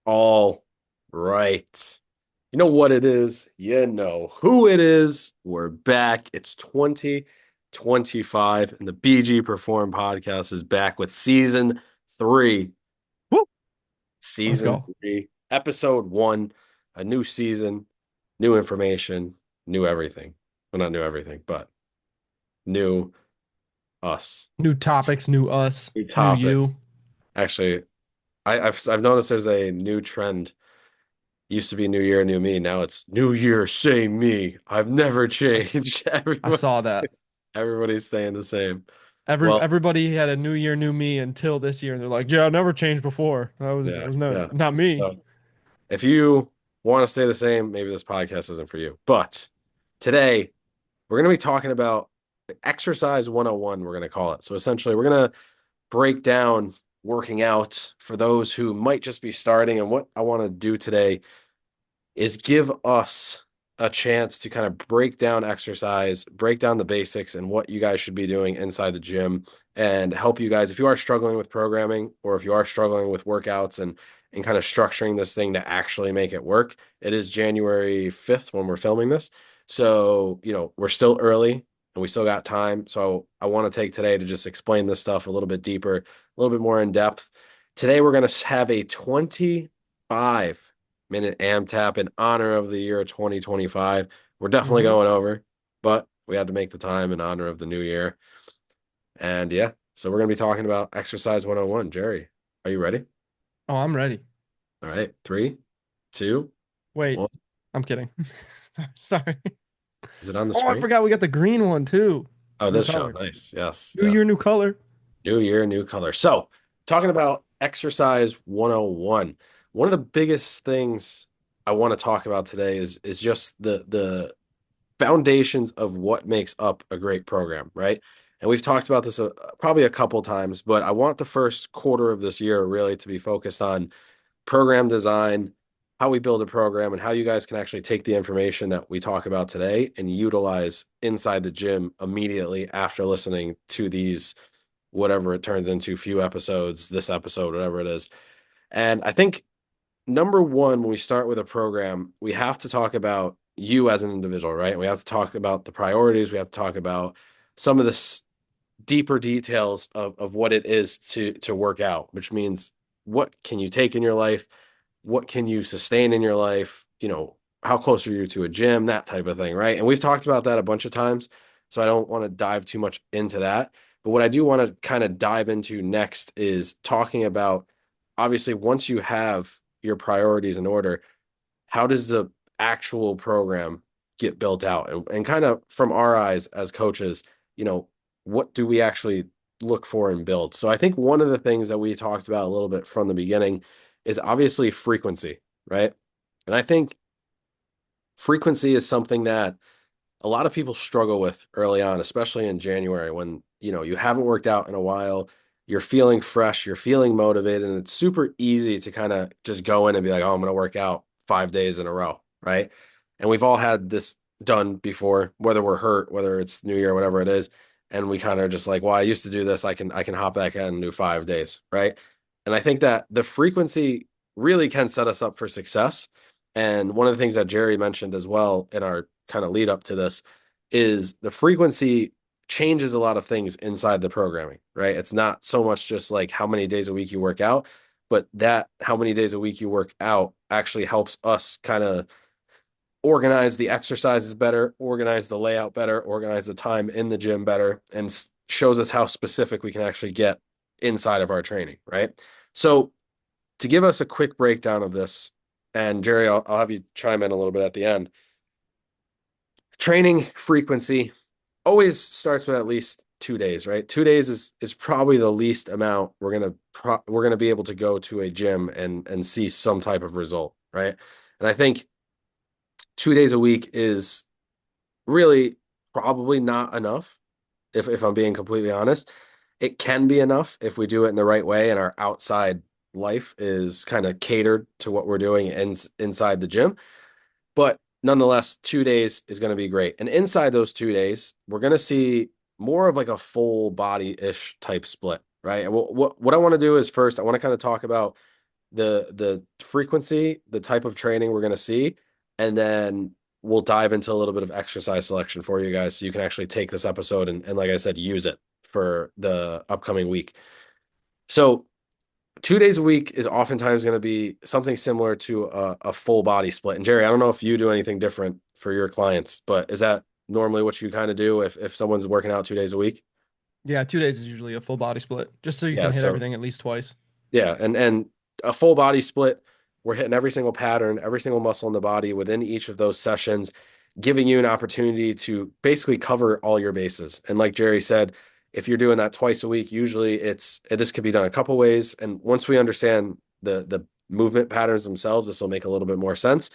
All right. You know what it is? You know who it is. We're back. It's 2025, and the BG Perform podcast is back with season three. Woo! Let's Season go. three, episode one, a new season, new information, new everything. Well, not new everything, but new us, New topics, new us, new new topics. you. Actually, I've noticed there's a new trend. Used to be New Year, New Me. Now it's New Year, same me. I've never That's changed. I saw that. Everybody's staying the same. Every Well, everybody had a new year, new me until this year, and they're like, "Yeah, I never changed before. That yeah, was yeah. not me." So if you want to stay the same, maybe this podcast isn't for you. But today we're going to be talking about exercise 101, we're going to call it. So essentially, we're going to break down working out for those who might just be starting. And what I want to do today is give us a chance to kind of break down exercise, break down the basics and what you guys should be doing inside the gym and help you guys if you are struggling with programming or if you are struggling with workouts and kind of structuring this thing to actually make it work. It is January 5th when we're filming this. So, we're still early and we still got time. So, I want to take today to just explain this stuff a little bit deeper, a little bit more in depth. Today we're going to have a 25-minute AMTAP in honor of the year 2025. We're definitely Hmm. going over, but we had to make the time in honor of the new year. And yeah, so we're going to be talking about exercise 101. Jerry, are you ready? Oh, I'm ready. All right. Three, two, Wait, one. I'm kidding. Sorry. Is it on the Oh, I screen? forgot we got the green one too. Oh, New this show. color. Nice. Yes. New year, Yes. new color. New year, new color. So, talking about exercise 101. One of the biggest things I want to talk about today is just the foundations of what makes up a great program, right? And we've talked about this probably a couple times, but I want the first quarter of this year really to be focused on program design, how we build a program, and how you guys can actually take the information that we talk about today and utilize inside the gym immediately after listening to these, whatever it turns into, few episodes, this episode, whatever it is. And I think number one, when we start with a program, we have to talk about you as an individual, right? We have to talk about the priorities. We have to talk about some of the deeper details of what it is to work out, which means what can you take in your life? What can you sustain in your life? How close are you to a gym? That type of thing, right? And we've talked about that a bunch of times. So I don't want to dive too much into that. But what I do want to kind of dive into next is talking about obviously once you have your priorities in order, how does the actual program get built out? And kind of from our eyes as coaches, you know, what do we actually look for and build? So I think one of the things that we talked about a little bit from the beginning is obviously frequency, right? And I think frequency is something that a lot of people struggle with early on, especially in January when, you haven't worked out in a while, you're feeling fresh, you're feeling motivated, and it's super easy to kind of just go in and be like, "Oh, I'm going to work out 5 days in a row," right? And we've all had this done before, whether we're hurt, whether it's New Year, whatever it is, and we kind of just like, "Well, I used to do this, I can hop back in and do 5 days," right? And I think that the frequency really can set us up for success. And one of the things that Jerry mentioned as well in our kind of lead up to this is the frequency changes a lot of things inside the programming, right? It's not so much just like how many days a week you work out, but that how many days a week you work out actually helps us kind of organize the exercises better, organize the layout better, organize the time in the gym better, and shows us how specific we can actually get inside of our training, right? So, to give us a quick breakdown of this, and Jerry, I'll have you chime in a little bit at the end. Training frequency always starts with at least 2 days, right? 2 days is probably the least amount we're gonna be able to go to a gym and see some type of result, right? And I think 2 days a week is really probably not enough, if I'm being completely honest. It can be enough if we do it in the right way and our outside life is kind of catered to what we're doing inside the gym. But nonetheless, 2 days is going to be great. And inside those 2 days, we're going to see more of like a full body ish type split, right? And what I want to do is first, I want to kind of talk about the frequency, the type of training we're going to see, and then we'll dive into a little bit of exercise selection for you guys so you can actually take this episode and like I said, use it for the upcoming week. So 2 days a week is oftentimes going to be something similar to a full body split. And Jerry, I don't know if you do anything different for your clients, but is that normally what you kind of do if someone's working out 2 days a week? Yeah, 2 days is usually a full body split, just so you Yeah, can hit so everything at least twice. yeah, and a full body split, we're hitting every single pattern, every single muscle in the body within each of those sessions, giving you an opportunity to basically cover all your bases. And like Jerry said, if you're doing that twice a week, usually this could be done a couple ways. And once we understand the movement patterns themselves, this will make a little bit more sense.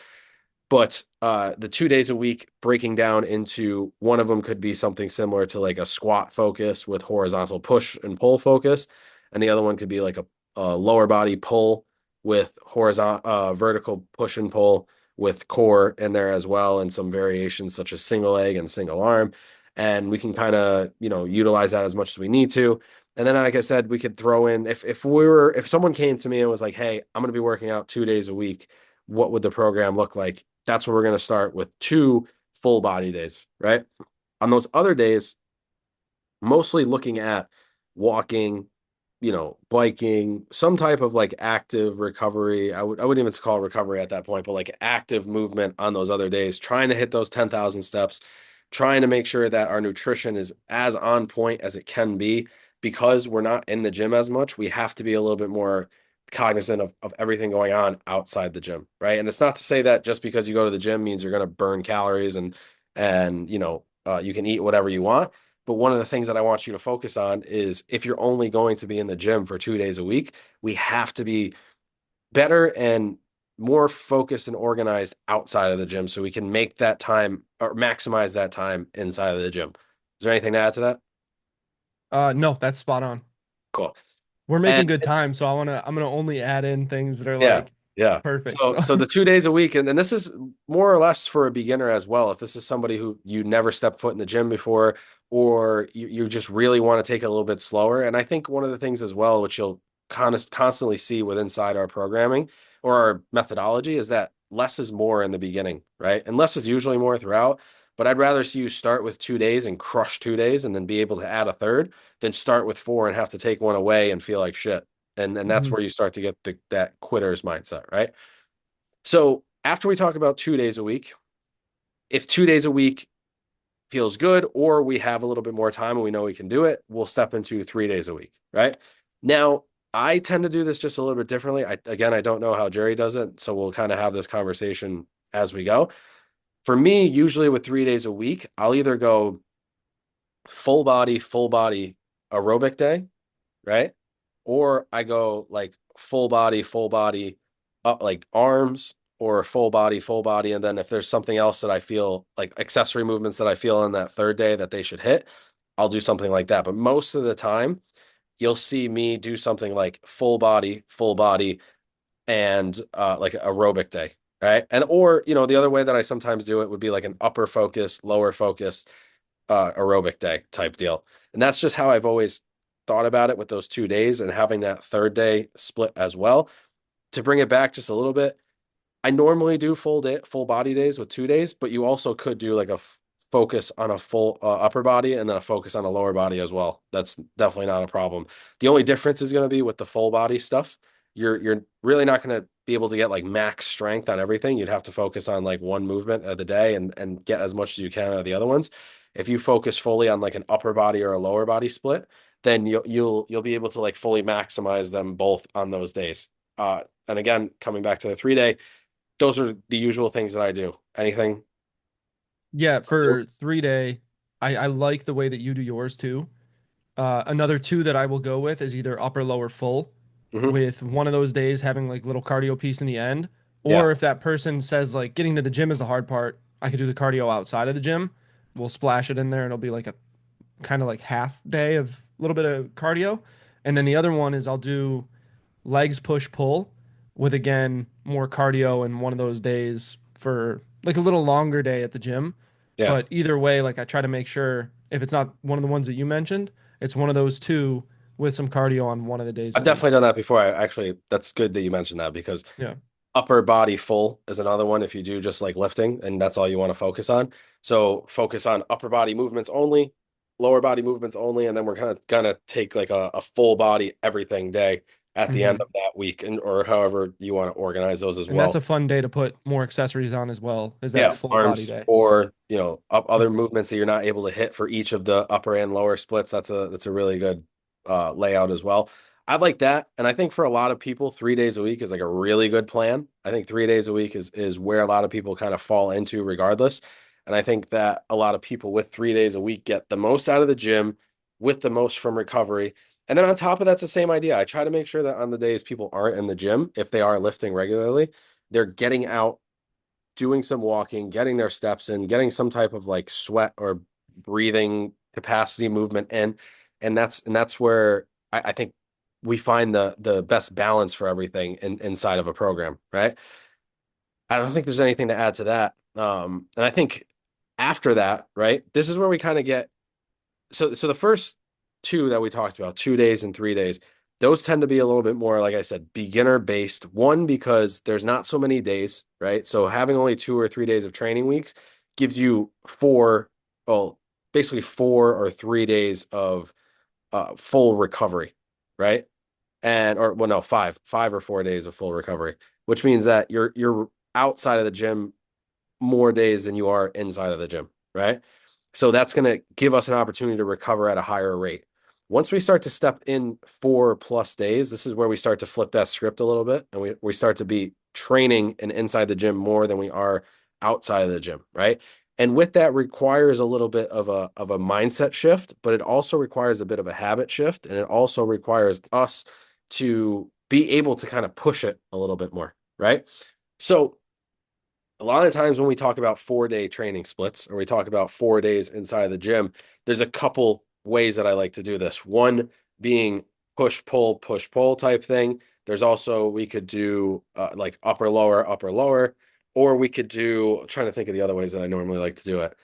But the 2 days a week breaking down into one of them could be something similar to like a squat focus with horizontal push and pull focus, and the other one could be like a lower body pull with horizontal vertical push and pull with core in there as well, and some variations such as single leg and single arm. And we can kind of utilize that as much as we need to. And then, like I said, we could throw in if someone came to me and was like, "Hey, I'm going to be working out 2 days a week. What would the program look like?" That's where we're going to start with 2 full body days, right? On those other days, mostly looking at walking, biking, some type of like active recovery. I wouldn't even call it recovery at that point, but like active movement on those other days, trying to hit those 10,000 steps, trying to make sure that our nutrition is as on point as it can be. Because we're not in the gym as much, we have to be a little bit more cognizant of everything going on outside the gym, right? And it's not to say that just because you go to the gym means you're going to burn calories and you can eat whatever you want. But one of the things that I want you to focus on is if you're only going to be in the gym for 2 days a week, we have to be better and more focused and organized outside of the gym so we can make that time or maximize that time inside of the gym. Is there anything to add to that? No, that's spot on. Cool. We're And making good time, so I'm gonna only add in things that are yeah, like yeah. perfect. So the 2 days a week, and this is more or less for a beginner as well. If this is somebody who you never stepped foot in the gym before, or you just really want to take it a little bit slower. And I think one of the things as well, which you'll constantly see with inside our programming or our methodology, is that less is more in the beginning, right? And less is usually more throughout. But I'd rather see you start with 2 days and crush 2 days and then be able to add a third than start with four and have to take one away and feel like shit. And that's Mhm. where you start to get that quitter's mindset, right? So after we talk about 2 days a week, if 2 days a week feels good, or we have a little bit more time and we know we can do it, we'll step into 3 days a week, right? Now, I tend to do this just a little bit differently. I don't know how Jerry does it, so we'll kind of have this conversation as we go. For me, usually with 3 days a week, I'll either go full body aerobic day, right? Or I go like full body up like arms or full body. And then if there's something else that I feel like accessory movements that I feel on that third day that they should hit, I'll do something like that. But most of the time, you'll see me do something like full body, and like aerobic day. Right. And or, the other way that I sometimes do it would be like an upper focus, lower focus aerobic day type deal. And that's just how I've always thought about it with those 2 days and having that third day split as well. To bring it back just a little bit, I normally do full body days with 2 days, but you also could do like a focus on a full upper body and then a focus on a lower body as well. That's definitely not a problem. The only difference is going to be with the full body stuff. You're really not going to be able to get like max strength on everything. You'd have to focus on like one movement of the day and get as much as you can out of the other ones. If you focus fully on like an upper body or a lower body split, then you'll be able to like fully maximize them both on those days. And again, coming back to the 3 day, those are the usual things that I do. Anything? Yeah, for 3 day, I like the way that you do yours too. Another two that I will go with is either upper lower full, Hmm. with one of those days having like little cardio piece in the end. Yeah. Or if that person says like getting to the gym is the hard part, I could do the cardio outside of the gym. We'll splash it in there and it'll be like a kind of like half day of a little bit of cardio. And then the other one is I'll do legs push pull with again more cardio in one of those days for like a little longer day at the gym. Yeah. But either way, like I try to make sure if it's not one of the ones that you mentioned, it's one of those two with some cardio on one of the days I've at definitely least. done that before. I actually, that's good that you mentioned that because Yeah. upper body full is another one if you do just like lifting and that's all you want to focus on. So focus on upper body movements only, lower body movements only, and then we're kind of gonna take like a full body everything day at the end Hmm. of that week and or however you want to organize those as And that's well. a fun day to put more accessories on as well, is that Yeah, full body arms day. or up other Hmm. movements that you're not able to hit for each of the upper and lower splits. That's a really good layout as well. I like that, and I think for a lot of people, 3 days a week is like a really good plan. I think 3 days a week is where a lot of people kind of fall into, regardless. And I think that a lot of people with 3 days a week get the most out of the gym, with the most from recovery. And then on top of that's the same idea. I try to make sure that on the days people aren't in the gym, if they are lifting regularly, they're getting out, doing some walking, getting their steps in, getting some type of like sweat or breathing capacity movement in. And that's where I think we find the best balance for everything inside of a program, right? I don't think there's anything to add to that. And I think after that, right, this is where we kind of get so the first two that we talked about, 2 days and 3 days, those tend to be a little bit more, like I said, beginner based. One, because there's not so many days, right? So having only 2 or 3 days of training weeks gives you well, basically 4 or 3 days of full recovery, right? And or well, no, five or 4 days of full recovery, which means that you're outside of the gym more days than you are inside of the gym, right? So that's going to give us an opportunity to recover at a higher rate. Once we start to step in 4+ days, this is where we start to flip that script a little bit and we start to be training and inside the gym more than we are outside of the gym, right? And with that requires a little bit of a mindset shift, but it also requires a bit of a habit shift. And it also requires us to be able to kind of push it a little bit more, right? So a lot of the times when we talk about 4 day training splits or we talk about 4 days inside the gym, there's a couple ways that I like to do this. One being push pull type thing. There's also, we could do like upper lower, or we could do, I'm trying to think of the other ways that I normally like to do it.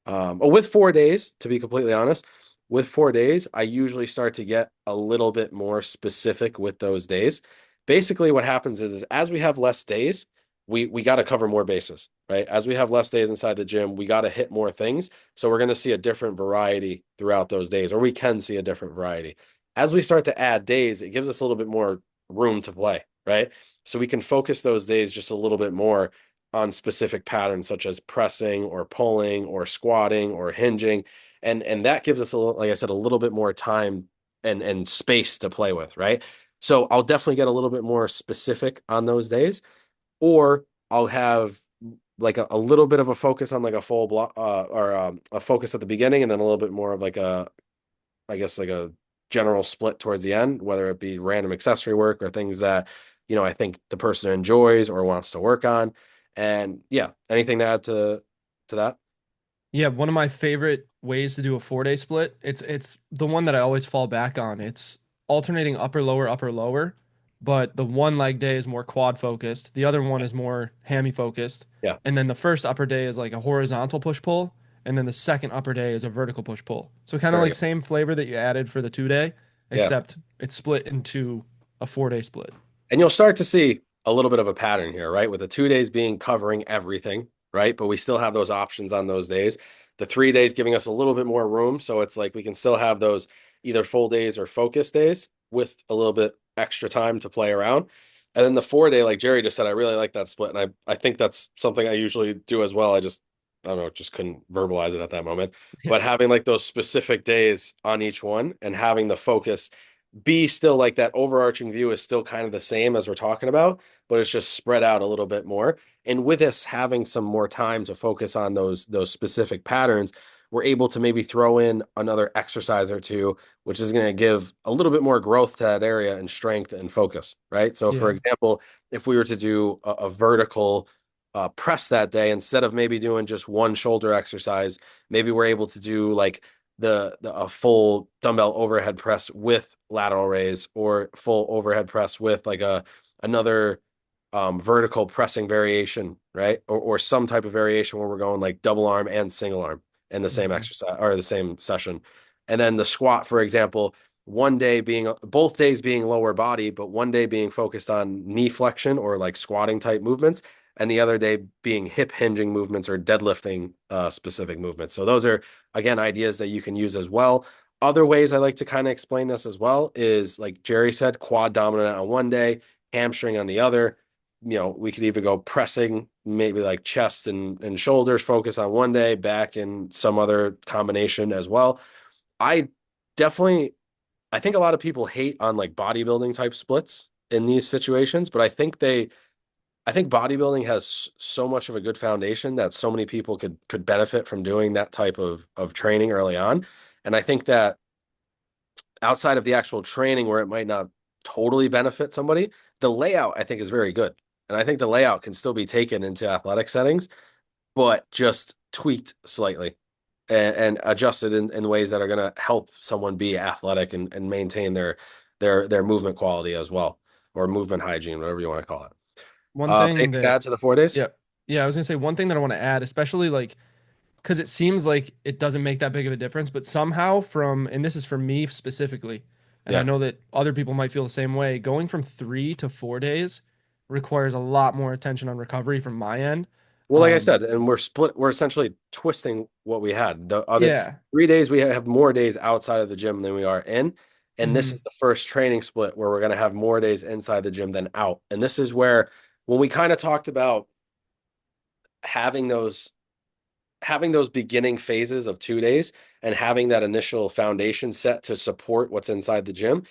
With 4 days, to be completely honest, with 4 days, I usually start to get a little bit more specific with those days. Basically, what happens is as we have less days, we got to cover more bases, right? As we have less days inside the gym, we got to hit more things. So we're going to see a different variety throughout those days, or we can see a different variety. As we start to add days, it gives us a little bit more room to play, right? So we can focus those days just a little bit more on specific patterns such as pressing or pulling or squatting or hinging. And that gives us like I said, a little bit more time and space to play with, right? So I'll definitely get a little bit more specific on those days, or I'll have like a little bit of a focus on like a full block or a focus at the beginning and then a little bit more of like I guess like a general split towards the end, whether it be random accessory work or things that, I think the person enjoys or wants to work on. And yeah, anything to add to that? Yeah, one of my favorite ways to do a 4 day split. It's the one that I always fall back on. It's alternating upper lower, but the one leg day is more quad focused. The other one is more hammy focused. Yeah, And then the first upper day is like a horizontal push pull, and then the second upper day is a vertical push pull. So kind of very like good. same flavor that you added for the 2 day, Yeah. except it's split into a 4 day split. And you'll start to see a little bit of a pattern here, right? With the 2 days being covering everything, right? But we still have those options on those days. The 3 days giving us a little bit more room. So it's like we can still have those either full days or focus days with a little bit extra time to play around. And then the 4 day, like Jerry just said, I really like that split. And I think that's something I usually do as well. I don't know, just couldn't verbalize it at that moment. Yeah. But having like those specific days on each one and having the focus be still like that overarching view is still kind of the same as we're talking about, but it's just spread out a little bit more. And with us having some more time to focus on those specific patterns, we're able to maybe throw in another exercise or two, which is going to give a little bit more growth to that area and strength and focus, right? So, for Yeah. example, if we were to do a vertical press that day, instead of maybe doing just one shoulder exercise, maybe we're able to do like the a full dumbbell overhead press with lateral raise or full overhead press with like another vertical pressing variation, right? Or some type of variation where we're going like double arm and single arm in the same Mhm. exercise or the same session. And then the squat, for example, one day being both days being lower body, but one day being focused on knee flexion or like squatting type movements, and the other day being hip hinging movements or deadlifting specific movements. So those are again ideas that you can use as well. Other ways I like to kind of explain this as well is like Jerry said, quad dominant on one day, hamstring on the other. We could even go pressing, maybe like chest and shoulders focus on one day, back and some other combination as well. I definitely I think a lot of people hate on like bodybuilding type splits in these situations, but I think bodybuilding has so much of a good foundation that so many people could benefit from doing that type of training early on. And I think that outside of the actual training where it might not totally benefit somebody, the layout I think is very good. And I think the layout can still be taken into athletic settings, but just tweaked slightly and adjusted in ways that are going to help someone be athletic and maintain their movement quality as well, or movement hygiene, whatever you want to call it. One thing Anything to that, add to the 4 days? yeah, yeah, I was gonna say one thing that I want to add, especially like because it seems like it doesn't make that big of a difference, but somehow and this is for me specifically, and I Yeah. know that other people might feel the same way, going from 3 to 4 days requires a lot more attention on recovery from my end. Well, like I Um, said, and we're essentially twisting what we had. The other yeah. 3 days, we have more days outside of the gym than we are in. And this Mhm. is the first training split where we're going to have more days inside the gym than out. And this is where, when we kind of talked about having those beginning phases of 2 days and having that initial foundation set to support what's inside the gym,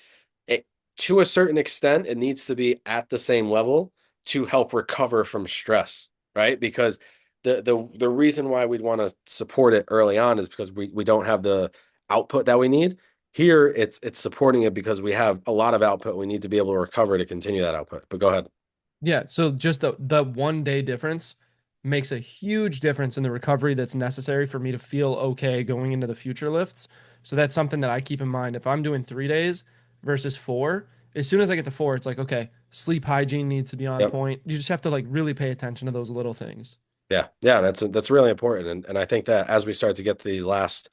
it, to a certain extent, it needs to be at the same level to help recover from stress, right? Because the reason why we'd want to support it early on is because we don't have the output that we need. Here, it's supporting it because we have a lot of output. We need to be able to recover to continue that output. But go ahead. Yeah, so just the 1 day difference makes a huge difference in the recovery that's necessary for me to feel okay going into the future lifts. So that's something that I keep in mind. If I'm doing 3 days versus 4, as soon as I get to 4, it's like, okay, sleep hygiene needs to be on Yep. point. You just have to like really pay attention to those little things. Yeah, yeah, that's really important, and I think that as we start to get to these last,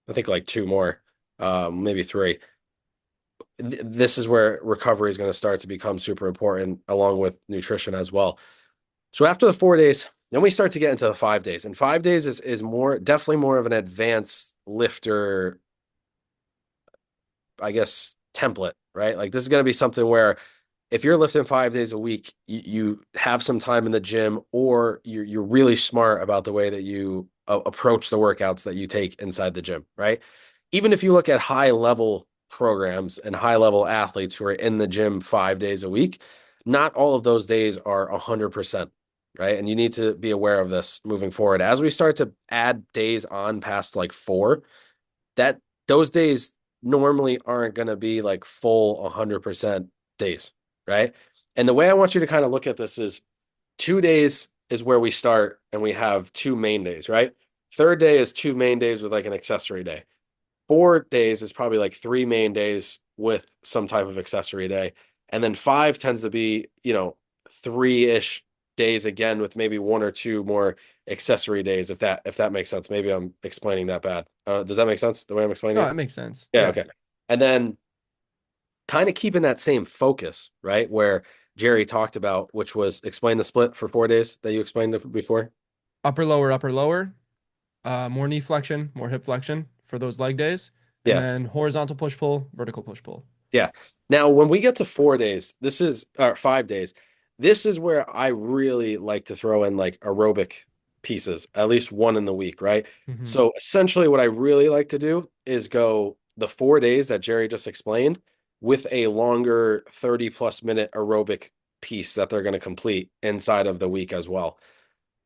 I think like two more, maybe three, this is where recovery is going to start to become super important, along with nutrition as well. So after the 4 days, then we start to get into the 5 days, and 5 days is more definitely more of an advanced lifter, I guess, template, right? Like this is going to be something where if you're lifting 5 days a week, you have some time in the gym, or you're really smart about the way that you approach the workouts that you take inside the gym, right? Even if you look at high level programs and high level athletes who are in the gym 5 days a week, not all of those days are 100%, right? And you need to be aware of this moving forward. As we start to add days on past like four, that those days normally aren't going to be like full 100% days, right? And the way I want you to kind of look at this is 2 days is where we start and we have two main days, right? Third day is two main days with like an accessory day. 4 days is probably like three main days with some type of accessory day. And then five tends to be, three-ish days again with maybe one or two more accessory days, if that makes sense. Maybe I'm explaining that bad. Does that make sense the way I'm explaining No, it? it makes sense. Yeah, Yeah. okay. And then kind of keeping that same focus, right? Where Jerry talked about, which was explain the split for 4 days that you explained before. Upper lower, more knee flexion, more hip flexion for those leg days, and Yeah. then horizontal push pull, vertical push pull. Yeah. Now, when we get to 4 days, this is 5 days. This is where I really like to throw in like aerobic pieces, at least one in the week, right? Hmm. So essentially, what I really like to do is go the 4 days that Jerry just explained with a longer 30 plus minute aerobic piece that they're going to complete inside of the week as well.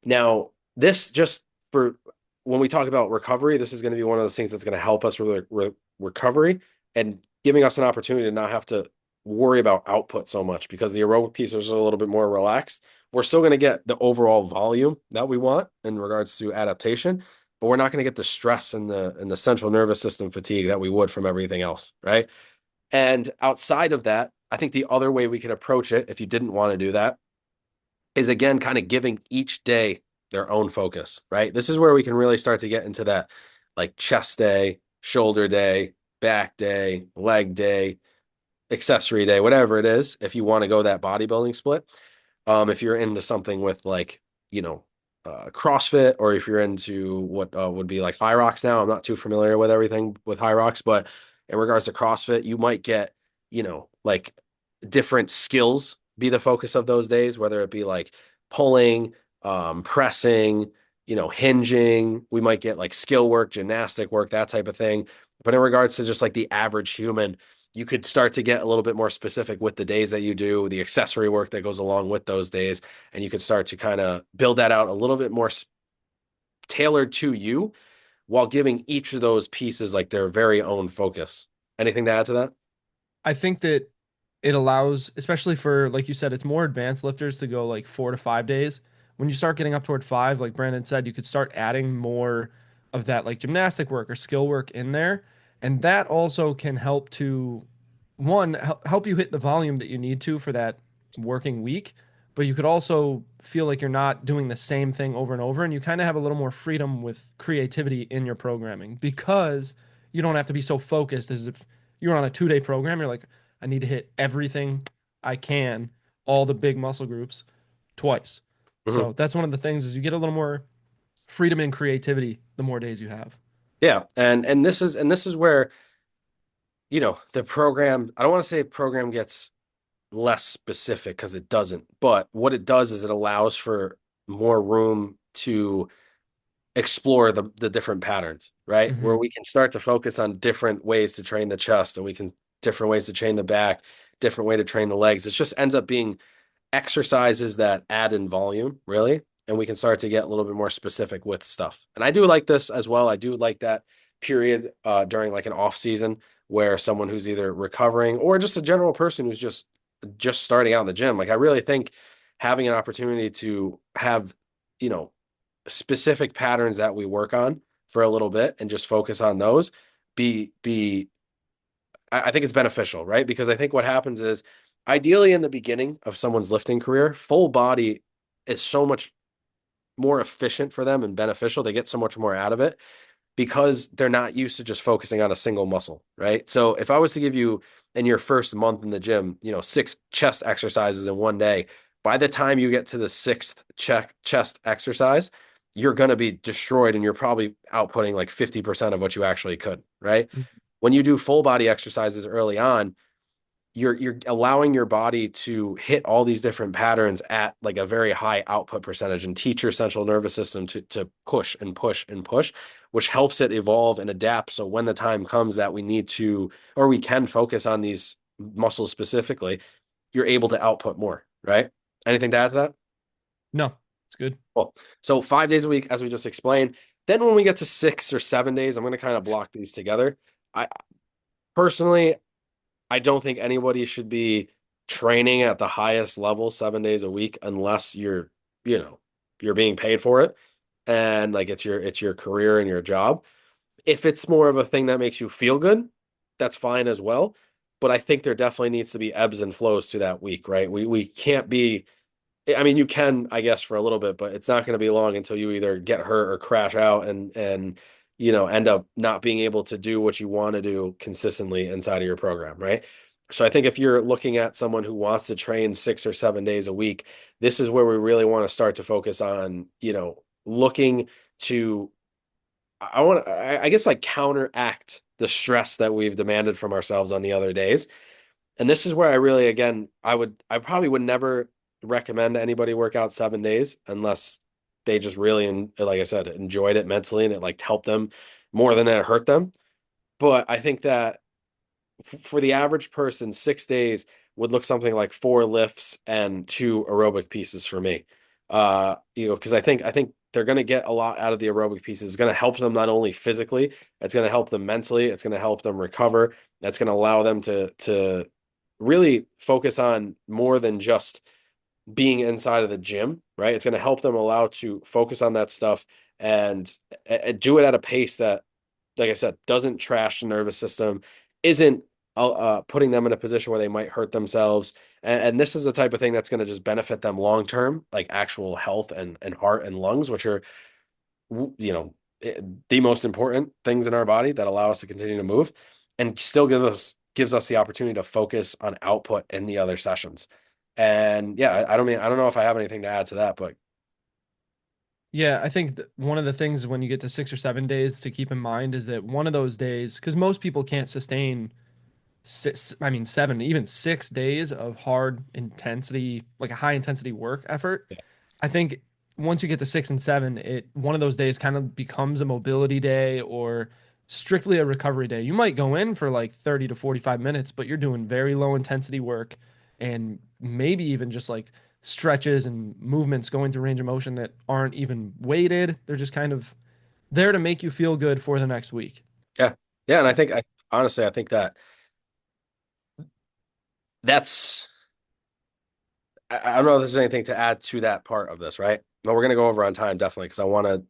Now, this just for when we talk about recovery, this is going to be one of those things that's going to help us with recovery and giving us an opportunity to not have to worry about output so much because the aerobic pieces are a little bit more relaxed. We're still going to get the overall volume that we want in regards to adaptation, but we're not going to get the stress and the central nervous system fatigue that we would from everything else, right? And outside of that, I think the other way we could approach it, if you didn't want to do that, is again kind of giving each day their own focus, right? This is where we can really start to get into that like chest day, shoulder day, back day, leg day, accessory day, whatever it is, if you want to go that bodybuilding split. If you're into something with like, you know, CrossFit, or if you're into what would be like High Rocks now. I'm not too familiar with everything with High Rocks, but in regards to CrossFit, you might get, you know, like different skills be the focus of those days, whether it be like pulling, pressing, you know, hinging. We might get like skill work, gymnastic work, that type of thing. But in regards to just like the average human, you could start to get a little bit more specific with the days that you do, the accessory work that goes along with those days, and you could start to kind of build that out a little bit more tailored to you while giving each of those pieces like their very own focus. Anything to add to that? I think that it allows, especially for, like you said, it's more advanced lifters to go like 4 to 5 days. When you start getting up toward five, like Brandon said, you could start adding more of that like gymnastic work or skill work in there. And that also can help to, one, help you hit the volume that you need to for that working week. But you could also feel like you're not doing the same thing over and over. And you kind of have a little more freedom with creativity in your programming because you don't have to be so focused as if you're on a 2 day program. You're like, I need to hit everything I can, all the big muscle groups twice. Mhm. So that's one of the things is you get a little more freedom and creativity the more days you have. Yeah, and this is where, you know, the program, I don't want to say program gets less specific because it doesn't, but what it does is it allows for more room to explore the different patterns, right? Where Hmm. we can start to focus on different ways to train the chest, and we can different ways to train the back, different way to train the legs. It just ends up being exercises that add in volume, really, and we can start to get a little bit more specific with stuff. And I do like this as well. I do like that period during like an off season where someone who's either recovering or just a general person who's just starting out in the gym. Like I really think having an opportunity to have, you know, specific patterns that we work on for a little bit and just focus on those be I think it's beneficial, right? Because I think what happens is ideally in the beginning of someone's lifting career, full body is so much more efficient for them and beneficial. They get so much more out of it because they're not used to just focusing on a single muscle, right? So if I was to give you in your first month in the gym, you know, 6 chest exercises in one day, by the time you get to the sixth chest exercise, you're going to be destroyed and you're probably outputting like 50% of what you actually could, right? When you do full body exercises early on, you're allowing your body to hit all these different patterns at like a very high output percentage and teach your central nervous system to push and push and push, which helps it evolve and adapt. So when the time comes that we need to or we can focus on these muscles specifically, you're able to output more, right? Anything to add to that? No, it's good. Cool. So 5 days a week, as we just explained. Then when we get to 6 or 7 days, I'm going to kind of block these together. I personally, I don't think anybody should be training at the highest level 7 days a week unless you're, you know, you're being paid for it and like it's your career and your job. If it's more of a thing that makes you feel good, that's fine as well. But I think there definitely needs to be ebbs and flows to that week, right? We can't be I mean, you can, I guess, for a little bit, but it's not going to be long until you either get hurt or crash out and you know end up not being able to do what you want to do consistently inside of your program, right? So I think if you're looking at someone who wants to train 6 or 7 days a week, this is where we really want to start to focus on, you know, looking to I guess like counteract the stress that we've demanded from ourselves on the other days. And this is where I really, again, I probably would never recommend anybody work out 7 days unless they just really, like I said, enjoyed it mentally and it like helped them more than it hurt them. But I think that for the average person, 6 days would look something like 4 lifts and 2 aerobic pieces for me. You know, because I think they're going to get a lot out of the aerobic pieces. It's going to help them not only physically, it's going to help them mentally, it's going to help them recover. That's going to allow them to really focus on more than just being inside of the gym, right? It's going to help them allow to focus on that stuff and do it at a pace that, like I said, doesn't trash the nervous system, isn't putting them in a position where they might hurt themselves. And this is the type of thing that's going to just benefit them long term, like actual health and heart and lungs, which are, you know, the most important things in our body that allow us to continue to move. and still gives us the opportunity to focus on output in the other sessions. And yeah, I don't know if I have anything to add to that, but Yeah, I think one of the things when you get to 6 or 7 days to keep in mind is that one of those days, because most people can't sustain six, I mean, 7, even 6 days of hard intensity, like a high intensity work effort. yeah, I think once you get to 6 and 7, it one of those days kind of becomes a mobility day or strictly a recovery day. You might go in for like 30 to 45 minutes, but you're doing very low intensity work and maybe even just like stretches and movements going through range of motion that aren't even weighted. They're just kind of there to make you feel good for the next week. yeah, yeah. And I honestly I think that that's I don't know if there's anything to add to that part of this, right? No, we're gonna go over on time definitely because I want to.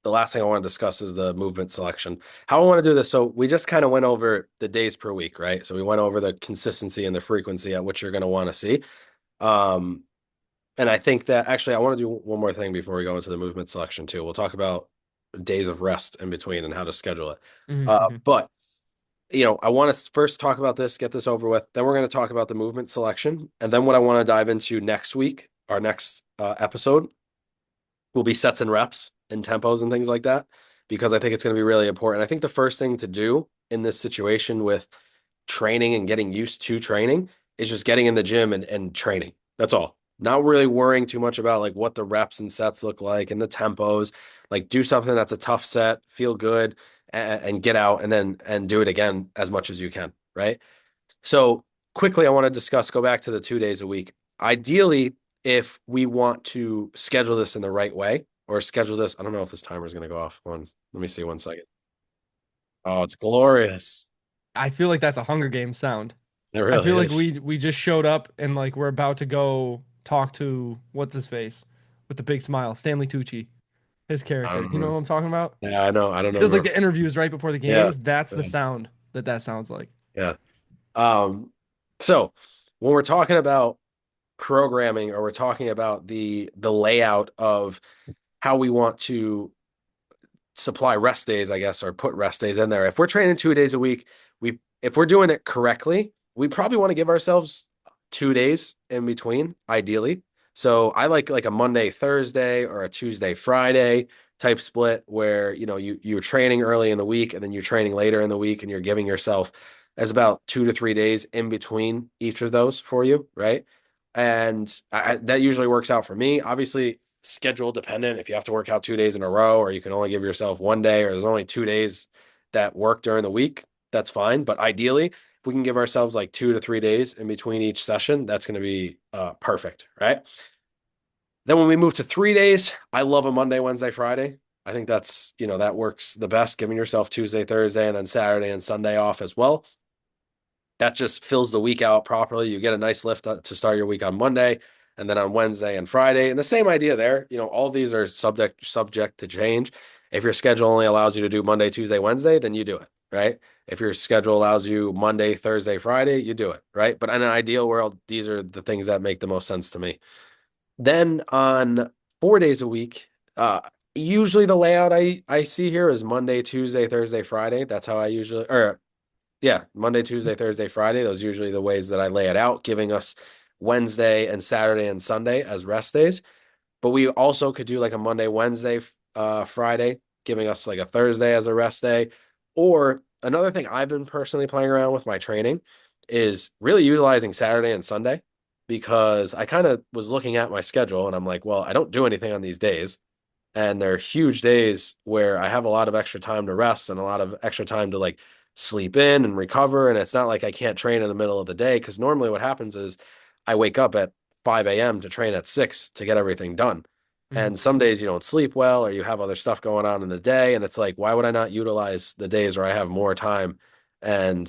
The last thing I want to discuss is the movement selection. How I want to do this. So we just kind of went over the days per week, right? So we went over the consistency and the frequency at which you're going to want to see. Um, and I think that actually I want to do one more thing before we go into the movement selection too. We'll talk about days of rest in between and how to schedule it. Mm-hmm. But I want to first talk about this, get this over with. Then we're going to talk about the movement selection, and then what I want to dive into next week, our next episode, will be sets and reps and tempos and things like that, because I think it's going to be really important. I think the first thing to do in this situation with training and getting used to training is just getting in the gym and training. That's all. Not really worrying too much about like what the reps and sets look like and the tempos. Like do something that's a tough set, feel good, and get out and then and do it again as much as you can, right? So quickly, I want to discuss, go back to the 2 days a week. Ideally, if we want to schedule this in the right way or schedule this, I don't know if this timer is going to go off. Let me see 1 second. Oh, it's glorious. I feel like that's a Hunger Games sound. It I really feel like is. we just showed up and like we're about to go talk to what's his face with the big smile, Stanley Tucci, his I character. don't You know know. what I'm talking about? Yeah, I know. I don't He know. does like the interviews right before the Yeah. games. That's the Yeah. sound that sounds like. Yeah. Um, so when we're talking about programming or we're talking about the layout of how we want to supply rest days, I guess, or put rest days in there. If we're training 2 days a week, if we're doing it correctly, we probably want to give ourselves 2 days in between, ideally. So I like a Monday, Thursday, or a Tuesday, Friday type split where you're training early in the week and then you're training later in the week and you're giving yourself as about 2 to 3 days in between each of those for you, right? And that usually works out for me. Obviously, schedule dependent. If you have to work out 2 days in a row, or you can only give yourself one day, or there's only 2 days that work during the week, that's fine. But ideally, if we can give ourselves like 2 to 3 days in between each session, that's going to be perfect, right? Then when we move to 3 days, I love a Monday, Wednesday, Friday. I think that works the best, giving yourself Tuesday, Thursday, and then Saturday and Sunday off as well. That just fills the week out properly. You get a nice lift to start your week on Monday and then on Wednesday and Friday. And the same idea there. All of these are subject to change. If your schedule only allows you to do Monday, Tuesday, Wednesday, then you do it, right? If your schedule allows you Monday, Thursday, Friday, you do it, right? But in an ideal world, these are the things that make the most sense to me. Then on 4 days a week, usually the layout I see here is Monday, Tuesday, Thursday, Friday. That's how I usually, or yeah, Monday, Tuesday, Thursday, Friday. Those are usually the ways that I lay it out, giving us Wednesday and Saturday and Sunday as rest days. But we also could do like a Monday, Wednesday, Friday, giving us like a Thursday as a rest day. Or another thing I've been personally playing around with my training is really utilizing Saturday and Sunday, because I kind of was looking at my schedule and I'm like, well, I don't do anything on these days. And they're huge days where I have a lot of extra time to rest and a lot of extra time to like sleep in and recover. And it's not like I can't train in the middle of the day, because normally what happens is I wake up at 5 a.m. to train at 6 to get everything done. Mhm. And some days you don't sleep well or you have other stuff going on in the day. And it's like, why would I not utilize the days where I have more time and,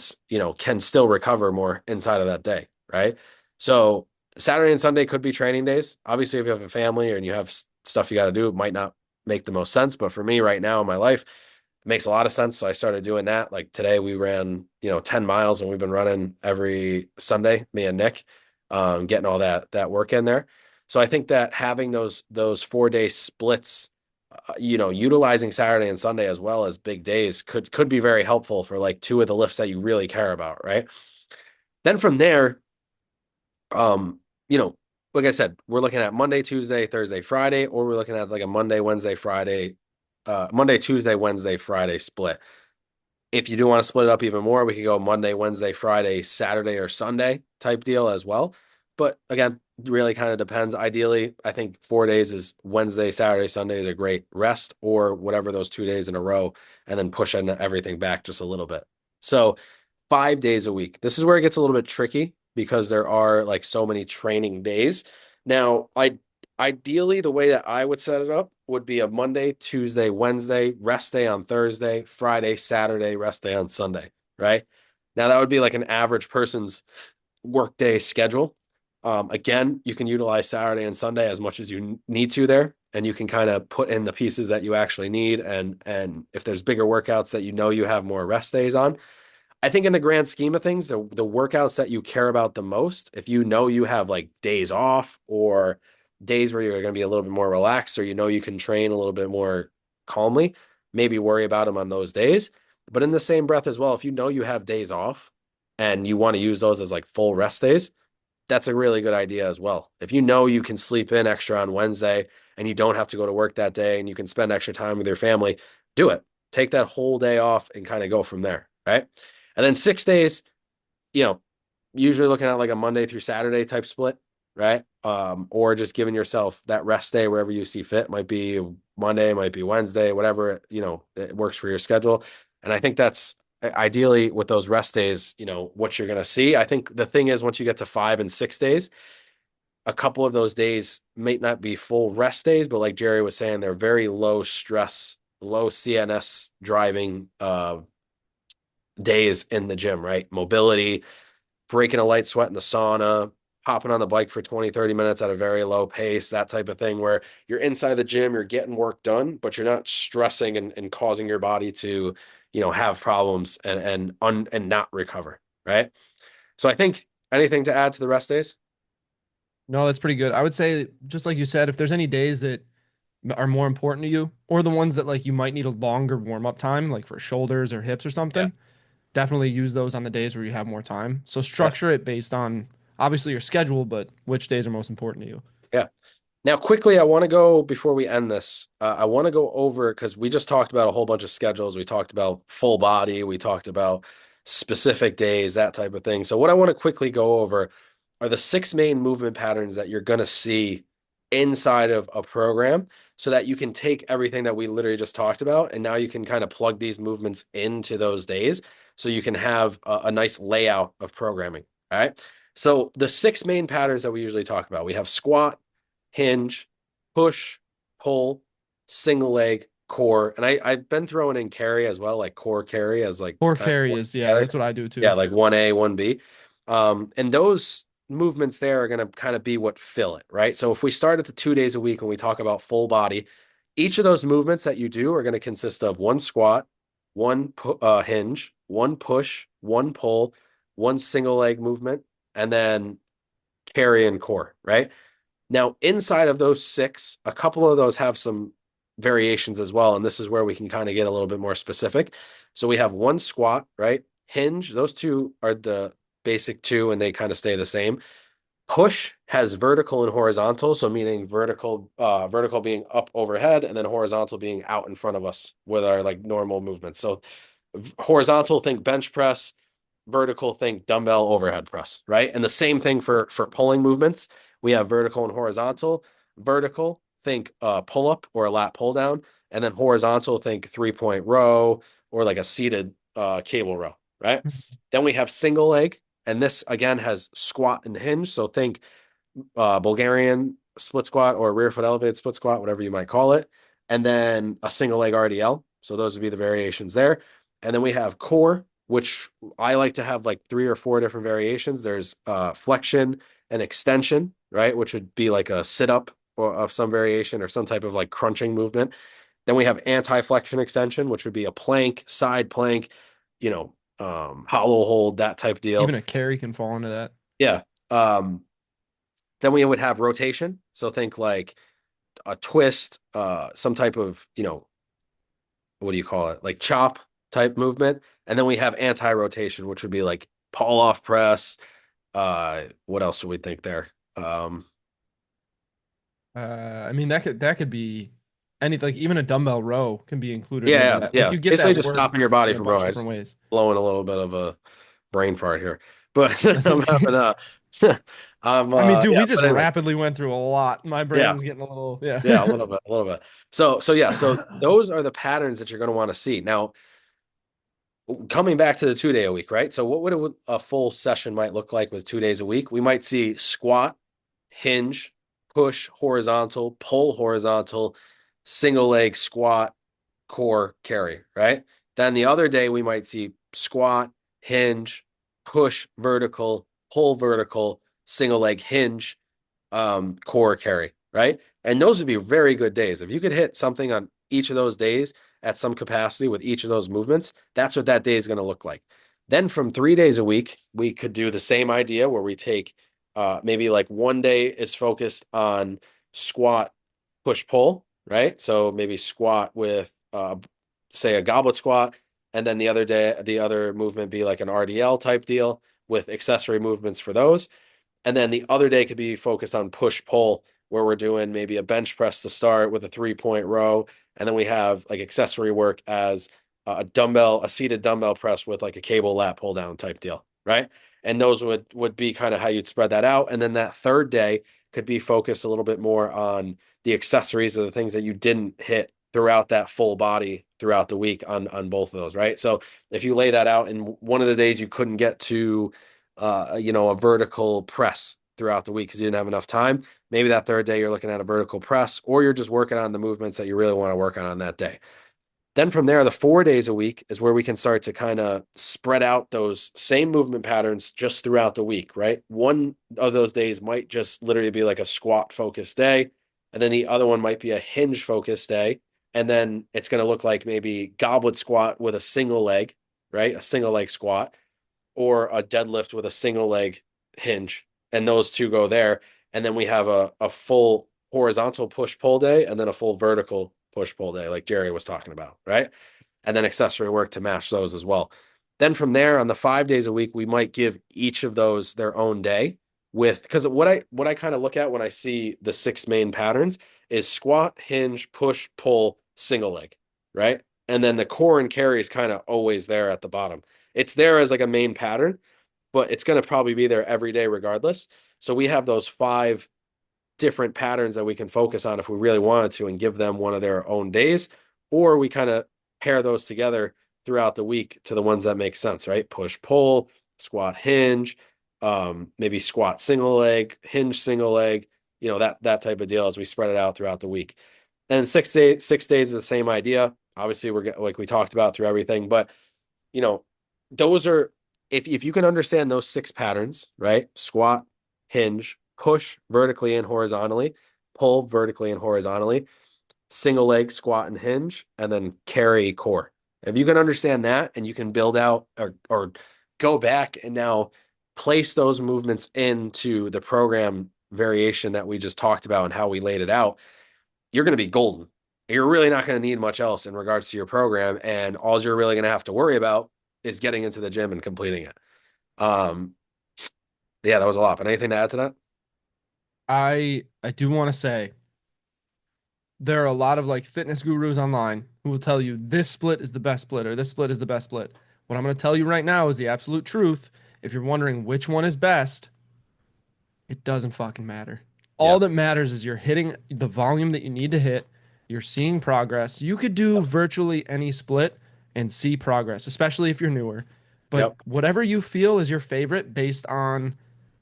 can still recover more inside of that day? Right. So Saturday and Sunday could be training days. Obviously, if you have a family and you have stuff you got to do, it might not make the most sense. But for me right now in my life, it makes a lot of sense. So I started doing that. Like today we ran, 10 miles and we've been running every Sunday, me and Nick, getting all that work in there. So I think that having those 4 day splits utilizing Saturday and Sunday as well as big days could be very helpful for like two of the lifts that you really care about, right? Then from there, um, you know, like I said, we're looking at Monday, Tuesday, Thursday, Friday, or we're looking at like a Monday, Wednesday, Friday, Monday, Tuesday, Wednesday, Friday split. If you do want to split it up even more, we could go Monday, Wednesday, Friday, Saturday, or Sunday type deal as well. But again, really kind of depends. Ideally, I think 4 days is Wednesday, Saturday, Sunday is a great rest, or whatever those 2 days in a row, and then pushing everything back just a little bit. So 5 days a week. This is where it gets a little bit tricky because there are like so many training days. Now, ideally the way that I would set it up would be a Monday, Tuesday, Wednesday, rest day on Thursday, Friday, Saturday, rest day on Sunday, right? Now that would be like an average person's workday schedule. Again, you can utilize Saturday and Sunday as much as you need to there, and you can kind of put in the pieces that you actually need. And if there's bigger workouts that you have more rest days on, I think in the grand scheme of things, the workouts that you care about the most, if you know you have like days off or days where you're going to be a little bit more relaxed, or you can train a little bit more calmly, maybe worry about them on those days. But in the same breath as well, if you know you have days off and you want to use those as like full rest days, that's a really good idea as well. If you know you can sleep in extra on Wednesday and you don't have to go to work that day and you can spend extra time with your family, do it. Take that whole day off and kind of go from there, right? And then 6 days, you know, usually looking at like a Monday through Saturday type split, right? Or just giving yourself that rest day wherever you see fit. Might be Monday, might be Wednesday, whatever, it works for your schedule. And I think that's ideally with those rest days, what you're going to see. I think the thing is, once you get to 5 and 6 days, a couple of those days may not be full rest days, but like Jerry was saying, they're very low stress, low CNS driving days in the gym, right? Mobility, breaking a light sweat in the sauna, hopping on the bike for 20, 30 minutes at a very low pace, that type of thing where you're inside the gym, you're getting work done, but you're not stressing and causing your body to, have problems and not recover, right? So I think anything to add to the rest days? No, that's pretty good. I would say, just like you said, if there's any days that are more important to you, or the ones that like you might need a longer warm up time, like for shoulders or hips or Yeah. something, definitely use those on the days where you have more time. So Yeah. structure it based on obviously your schedule, but which days are most important to you. Yeah. Now, quickly, I want to go before we end this. I want to go over because we just talked about a whole bunch of schedules. We talked about full body, we talked about specific days, that type of thing. So, what I want to quickly go over are the six main movement patterns that you're going to see inside of a program so that you can take everything that we literally just talked about and now you can kind of plug these movements into those days so you can have a nice layout of programming. All right. So, the six main patterns that we usually talk about, we have squat, hinge, push, pull, single leg, core. And I've been throwing in carry as well, like core carry as like Or kind of carry work is, yeah, together. that's what I do Yeah, too. like 1A, 1B. And those movements there are going to kind of be what fill it, right? So if we start at the 2 days a week and we talk about full body, each of those movements that you do are going to consist of one squat, one hinge, one push, one pull, one single leg movement, and then carry and core, right? Now, inside of those six, a couple of those have some variations as well. And this is where we can kind of get a little bit more specific. So we have one squat, right? Hinge, those two are the basic two, and they kind of stay the same. Push has vertical and horizontal, so meaning vertical being up overhead, and then horizontal being out in front of us with our like normal movements. So horizontal, think bench press, vertical, think dumbbell overhead press, right? And the same thing for pulling movements. We have vertical and horizontal. Vertical, think pull up or a lat pull down, and then horizontal, think 3 point row or like a seated cable row, right? Then we have single leg, and this again has squat and hinge. So think Bulgarian split squat or rear foot elevated split squat, whatever you might call it, and then a single leg RDL. So those would be the variations there. And then we have core, which I like to have like 3 or 4 different variations. There's flexion and extension, right? Which would be like a sit up or of some variation or some type of like crunching movement. Then we have anti-flexion extension, which would be a plank, side plank, hollow hold, that type Even deal. a carry can fall into that. Yeah. Then we would have rotation. So think like a twist, some type of, what do you call it? Like chop type movement. And then we have anti-rotation, which would be like pull off press. What else would we think there? I mean that could be any like even a dumbbell row can be included into Yeah, that. Like yeah. you get Basically that just work stopping your body in a from bunch rowing. of I different just ways. blowing a little bit of a brain fart here. But I I'm think having I mean, dude, yeah, we just but anyway. rapidly went through a lot. My Yeah. brain's getting a little Yeah, a yeah. little bit, a little bit. So yeah, so those are the patterns that you're going to want to see. Now, coming back to the 2 day a week, right? So what would a full session might look like with 2 days a week? We might see squat, hinge, push horizontal, pull horizontal, single leg squat, core carry, right? Then the other day we might see squat, hinge, push vertical, pull vertical, single leg hinge, core carry, right? And those would be very good days. If you could hit something on each of those days at some capacity with each of those movements, that's what that day is going to look like. Then from 3 days a week, we could do the same idea where we take maybe like one day is focused on squat, push, pull, right? So maybe squat with, say, a goblet squat, and then the other day, the other movement be like an RDL type deal with accessory movements for those. And then the other day could be focused on push pull, where we're doing maybe a bench press to start with a 3 point row. And then we have like accessory work as a seated dumbbell press with like a cable lat pull down type deal. Right. And those would be kind of how you'd spread that out. And then that third day could be focused a little bit more on the accessories or the things that you didn't hit throughout that full body throughout the week on both of those. Right. So if you lay that out and one of the days you couldn't get to a vertical press throughout the week because you didn't have enough time. Maybe that third day you're looking at a vertical press, or you're just working on the movements that you really want to work on that day. Then from there, the 4 days a week is where we can start to kind of spread out those same movement patterns just throughout the week, right? One of those days might just literally be like a squat focused day. And then the other one might be a hinge focused day. And then it's going to look like maybe goblet squat with a single leg, right? A single leg squat or a deadlift with a single leg hinge, and those two go there. And then we have a full horizontal push pull day and then a full vertical push pull day, like Jerry was talking about, right? And then accessory work to match those as well. Then from there, on the 5 days a week, we might give each of those their own day with because what I kind of look at when I see the six main patterns is squat, hinge, push, pull, single leg, right? And then the core and carry is kind of always there at the bottom. It's there as like a main pattern, but it's going to probably be there every day regardless. So we have those five different patterns that we can focus on if we really wanted to and give them one of their own days, or we kind of pair those together throughout the week to the ones that make sense, right? Push, pull, squat, hinge, maybe squat single leg, hinge single leg, that type of deal as we spread it out throughout the week. And 6 days is the same idea. Obviously, we're like we talked about through everything, but you know, those are if you can understand those six patterns, right? Squat, hinge, push vertically and horizontally, pull vertically and horizontally, single leg squat and hinge, and then carry core. If you can understand that and you can build out or go back and now place those movements into the program variation that we just talked about and how we laid it out, you're going to be golden. You're really not going to need much else in regards to your program. And all you're really going to have to worry about is getting into the gym and completing it. Um, yeah, that was a lot. But anything to add to that? I do want to say there are a lot of like fitness gurus online who will tell you this split is the best split or this split is the best split. What I'm going to tell you right now is the absolute truth. If you're wondering which one is best, it doesn't fucking matter. Yeah. All that matters is you're hitting the volume that you need to hit. You're seeing progress. You could do virtually any split and see progress, especially if you're newer. But Yep. whatever you feel is your favorite based on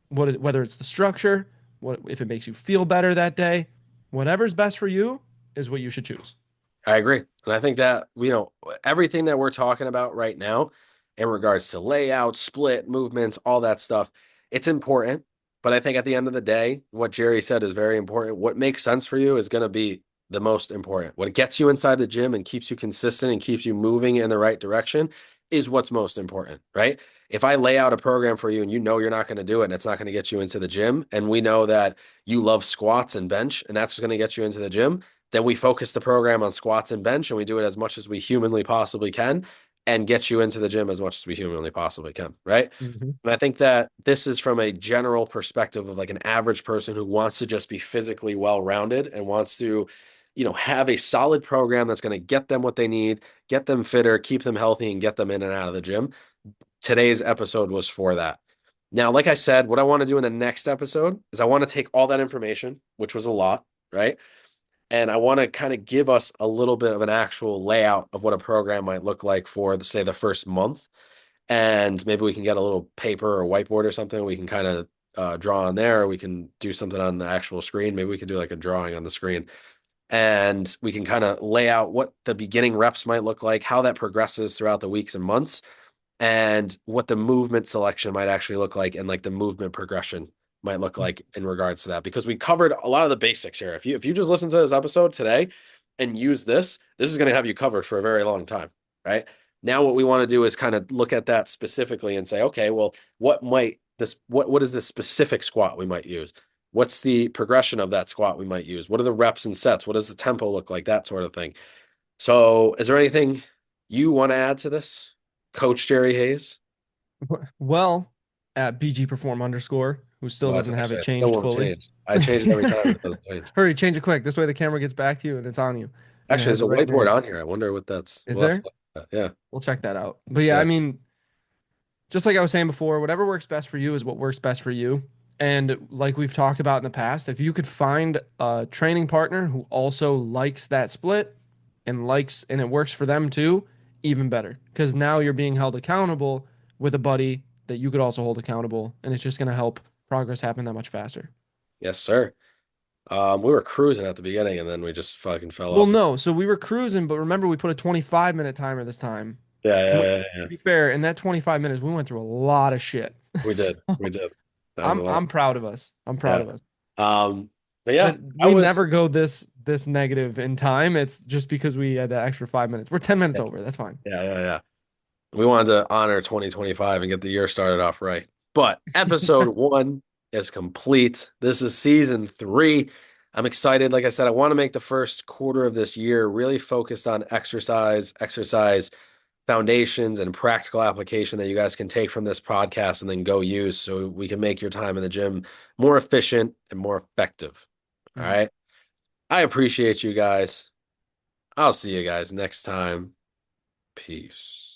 whether it's the structure, what if it makes you feel better that day, whatever's best for you is what you should choose. I agree. And I think that, everything that we're talking about right now in regards to layout, split, movements, all that stuff, it's important. But I think at the end of the day, what Jerry said is very important. What makes sense for you is going to be the most important. What gets you inside the gym and keeps you consistent and keeps you moving in the right direction is what's most important, right? If I lay out a program for you and you know you're not going to do it and it's not going to get you into the gym, and we know that you love squats and bench and that's going to get you into the gym, then we focus the program on squats and bench and we do it as much as we humanly possibly can and get you into the gym as much as we humanly possibly can, right? Hmm. And I think that this is from a general perspective of like an average person who wants to just be physically well-rounded and wants to, have a solid program that's going to get them what they need, get them fitter, keep them healthy, and get them in and out of the gym. Today's episode was for that. Now, like I said, what I want to do in the next episode is I want to take all that information, which was a lot, right? And I want to kind of give us a little bit of an actual layout of what a program might look like for, say, the first month. And maybe we can get a little paper or whiteboard or something we can kind of draw on there. Or we can do something on the actual screen. Maybe we could do like a drawing on the screen. And we can kind of lay out what the beginning reps might look like, how that progresses throughout the weeks and months, and what the movement selection might actually look like and like the movement progression might look like in regards to that. Because we covered a lot of the basics here. If you just listen to this episode today and use this is going to have you covered for a very long time, right? Now what we want to do is kind of look at that specifically and say, okay, well, what is the specific squat we might use? What's the progression of that squat we might use? What are the reps and sets? What does the tempo look like? That sort of thing. So is there anything you want to add to this, Coach Jerry Hayes? Well, at BG Perform underscore, who still Well, that's doesn't have it actually, I still changed won't fully. change. I change it every time. It doesn't change. Hurry, change it quick. This way the camera gets back to you and it's on you. And it Actually, has there's the a right whiteboard name. on here. I wonder what that's. Is We'll have to there? look at that. Yeah. We'll check that out. But yeah, Yeah. I mean, just like I was saying before, whatever works best for you is what works best for you. And like we've talked about in the past, if you could find a training partner who also likes that split and it works for them too, even better. Because now you're being held accountable with a buddy that you could also hold accountable, and it's just going to help progress happen that much faster. Yes, sir. We were cruising at the beginning and then we just fucking fell Well, off. no, so we were cruising, but remember we put a 25-minute timer this time. Yeah, And yeah, yeah, yeah. to be fair, in that 25 minutes, we went through a lot of shit. We So did. We did. That was a lot. I'm proud of us. I'm proud Yeah. of us. But yeah, But I we was. never go this negative in time. It's just because we had that extra 5 minutes. We're 10 minutes Yeah, over. That's fine. yeah, yeah, yeah. We wanted to honor 2025 and get the year started off right. But episode one is complete. This is season 3. I'm excited. Like I said, I want to make the first quarter of this year really focused on exercise foundations and practical application that you guys can take from this podcast and then go use so we can make your time in the gym more efficient and more effective. All Mhm. right. I appreciate you guys. I'll see you guys next time. Peace.